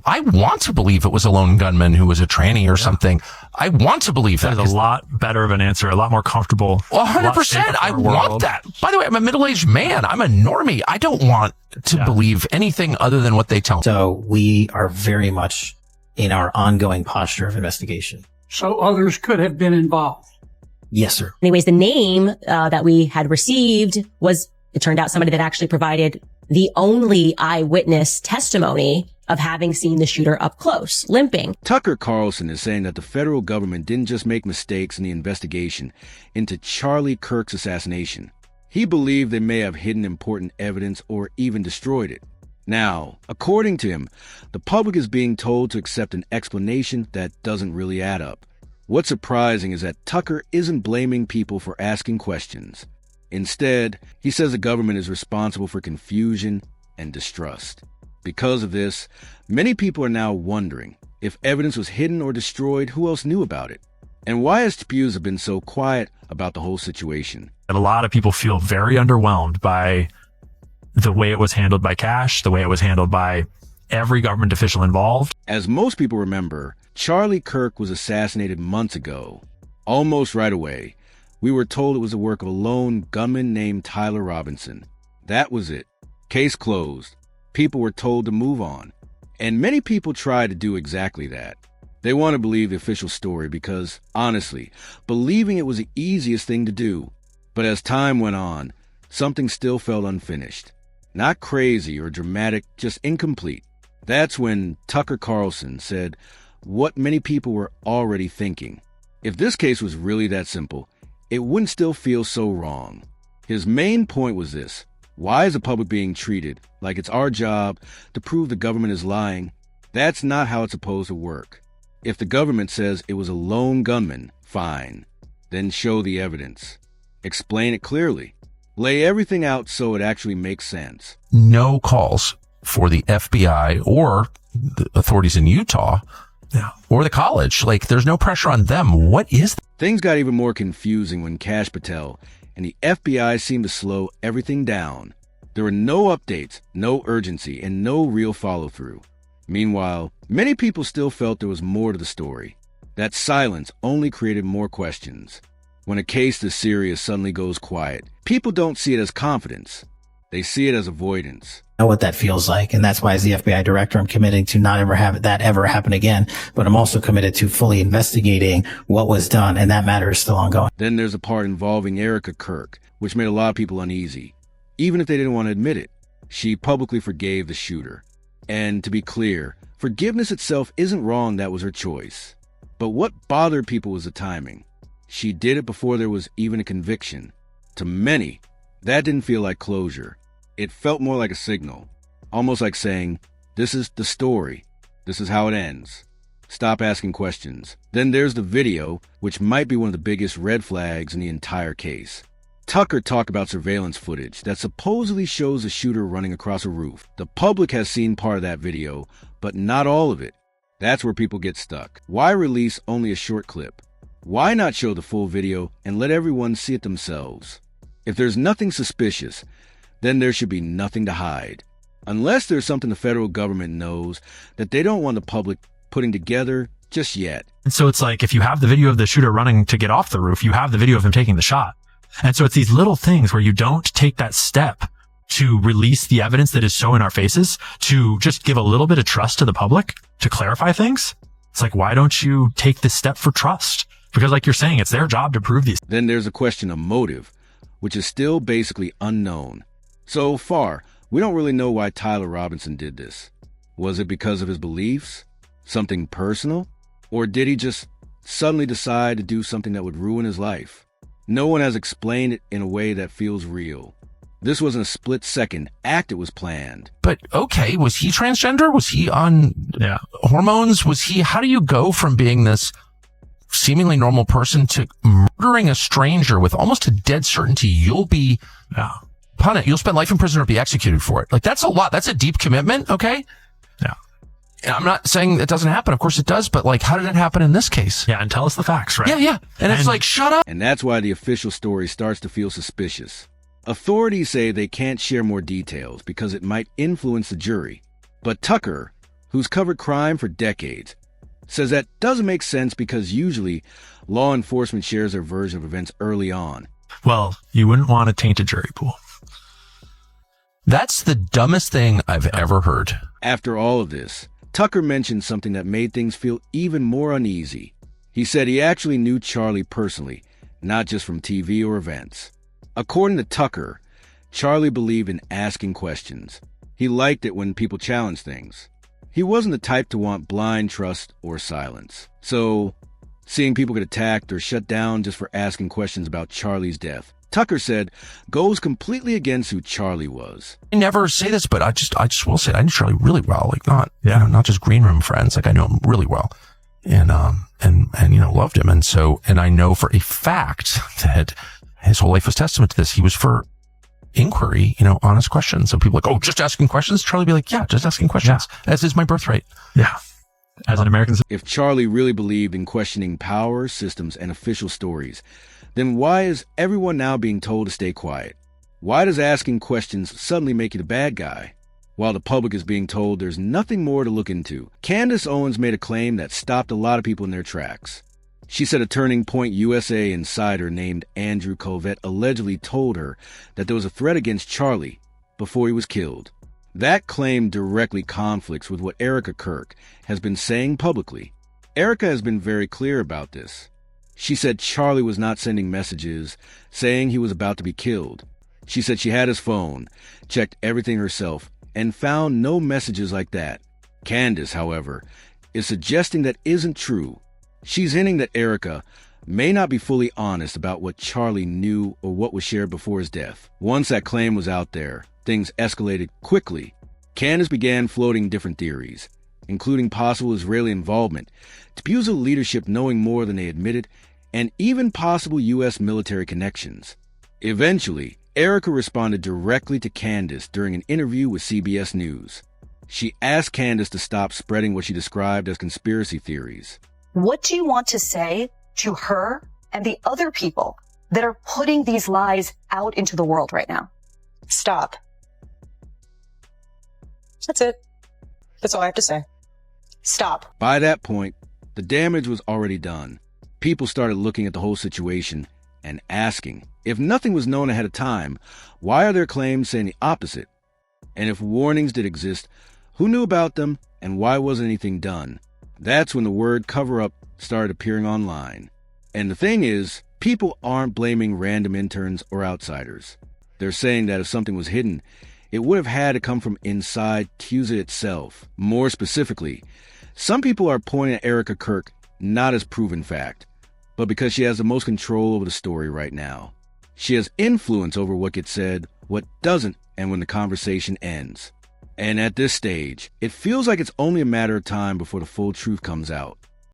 I want to believe it was a lone gunman who was a tranny or something. I want to believe that. That's a lot better of an answer, a lot more comfortable. 100%. I want that. By the way, I'm a middle-aged man. I'm a normie. I don't want to believe anything other than what they tell me. So we are very much in our ongoing posture of investigation. So others could have been involved. Yes, sir. Anyways, the name that we had received was, it turned out, somebody that actually provided the only eyewitness testimony of having seen the shooter up close, limping. TuckerCarlson is saying that the federal government didn't just make mistakes in the investigation into Charlie Kirk's assassination. He believed they may have hidden important evidence or even destroyed it. Now, according to him, the public is being told to accept an explanation that doesn't really add up. What's surprising is that Tucker isn't blaming people for asking questions. Instead, he says the government is responsible for confusion and distrust. Because of this, many people are now wondering if evidence was hidden or destroyed, who else knew about it? And why has TPUSA been so quiet about the whole situation? And a lot of people feel very underwhelmed by the way it was handled by Cash, the way it was handled by every government official involved. As most people remember, Charlie Kirk was assassinated months ago. Almost right away, we were told it was the work of a lone gunman named Tyler Robinson. That was it. Case closed. People were told to move on. And many people tried to do exactly that. They want to believe the official story because, honestly, believing it was the easiest thing to do. But as time went on, something still felt unfinished. Not crazy or dramatic, just incomplete. That's when TuckerCarlson said what many people were already thinking. If this case was really that simple, it wouldn't still feel so wrong. His main point was this: why is the public being treated like it's our job to prove the government is lying? That's not how it's supposed to work. If the government says it was a lone gunman, fine. Then show the evidence. Explain it clearly. Lay everything out so it actually makes sense. No calls for the FBI or the authorities in Utah or the college. Like, there's no pressure on them. What is that? Things got even more confusing when Kash Patel and the FBI seemed to slow everything down. There were no updates, no urgency, and no real follow-through. Meanwhile, many people still felt there was more to the story. That silence only created more questions. When a case this serious suddenly goes quiet, people don't see it as confidence. They see it as avoidance. I know what that feels like, and that's why as the FBI director, I'm committing to not ever have that ever happen again, but I'm also committed to fully investigating what was done, and that matter is still ongoing. Then there's a part involving Erica Kirk, which made a lot of people uneasy. Even if they didn't want to admit it, she publicly forgave the shooter. And to be clear, forgiveness itself isn't wrong, that was her choice. But what bothered people was the timing. She did it before there was even a conviction. To many, that didn't feel like closure. It felt more like a signal, almost like saying, this is the story. This is how it ends. Stop asking questions. Then there's the video, which might be one of the biggest red flags in the entire case. Tucker talked about surveillance footage that supposedly shows a shooter running across a roof. The public has seen part of that video, but not all of it. That's where people get stuck. Why release only a short clip? Why not show the full video and let everyone see it themselves? If there's nothing suspicious, then there should be nothing to hide. Unless there's something the federal government knows that they don't want the public putting together just yet. And so it's like, if you have the video of the shooter running to get off the roof, you have the video of him taking the shot. And so it's these little things where you don't take that step to release the evidence that is so in our faces, to just give a little bit of trust to the public, to clarify things. It's like, why don't you take this step for trust? Because like you're saying, it's their job to prove these. Then there's a question of motive, which is still basically unknown. So far, we don't really know why Tyler Robinson did this. Was it because of his beliefs? Something personal? Or did he just suddenly decide to do something that would ruin his life? No one has explained it in a way that feels real. This wasn't a split-second act, it was planned. But okay, was he transgender? Was he on hormones? How do you go from being this seemingly normal person to murdering a stranger with almost a dead certainty you'll be punished, you'll spend life in prison or be executed for it? Like, that's a lot. That's a deep commitment, okay? Yeah. And I'm not saying it doesn't happen. Of course it does, but like, how did it happen in this case? Yeah, and tell us the facts, right? Yeah. And it's like, shut up. And that's why the official story starts to feel suspicious. Authorities say they can't share more details because it might influence the jury. But Tucker, who's covered crime for decades, says that doesn't make sense because usually law enforcement shares their version of events early on. Well, you wouldn't want to taint a jury pool. That's the dumbest thing I've ever heard. After all of this, Tucker mentioned something that made things feel even more uneasy. He said he actually knew Charlie personally, not just from TV or events. According to Tucker, Charlie believed in asking questions. He liked it when people challenged things. He wasn't the type to want blind trust or silence. So, seeing people get attacked or shut down just for asking questions about Charlie's death, Tucker said, goes completely against who Charlie was. I never say this, but I just will say I knew Charlie really well. Like not just green room friends. Like I know him really well, and loved him. And I know for a fact that his whole life was testament to this. He was for inquiry, honest questions. So people like, oh, just asking questions. Charlie be like, yeah, just asking questions. Yeah. As is my birthright. Yeah. As an American. If Charlie really believed in questioning power, systems, and official stories, then why is everyone now being told to stay quiet? Why does asking questions suddenly make you the bad guy? While the public is being told there's nothing more to look into, Candace Owens made a claim that stopped a lot of people in their tracks. She said a Turning Point USA insider named Andrew Covett allegedly told her that there was a threat against Charlie before he was killed. That claim directly conflicts with what Erica Kirk has been saying publicly. Erica has been very clear about this. She said Charlie was not sending messages saying he was about to be killed. She said she had his phone, checked everything herself, and found no messages like that. Candace, however, is suggesting that isn't true. She's hinting that Erica may not be fully honest about what Charlie knew or what was shared before his death. Once that claim was out there, things escalated quickly. Candace began floating different theories, including possible Israeli involvement, TPUSA leadership knowing more than they admitted, and even possible U.S. military connections. Eventually, Erica responded directly to Candace during an interview with CBS News. She asked Candace to stop spreading what she described as conspiracy theories. What do you want to say to her and the other people that are putting these lies out into the world right now? Stop. That's it. That's all I have to say. Stop. By that point, the damage was already done. People started looking at the whole situation and asking, if nothing was known ahead of time, why are their claims saying the opposite? And if warnings did exist, who knew about them and why wasn't anything done? That's when the word cover-up started appearing online. And the thing is, people aren't blaming random interns or outsiders. They're saying that if something was hidden, it would have had to come from inside TPUSA itself. More specifically, some people are pointing at Erica Kirk not as proven fact, but because she has the most control over the story right now. She has influence over what gets said, what doesn't, and when the conversation ends. And at this stage, it feels like it's only a matter of time before the full truth comes out.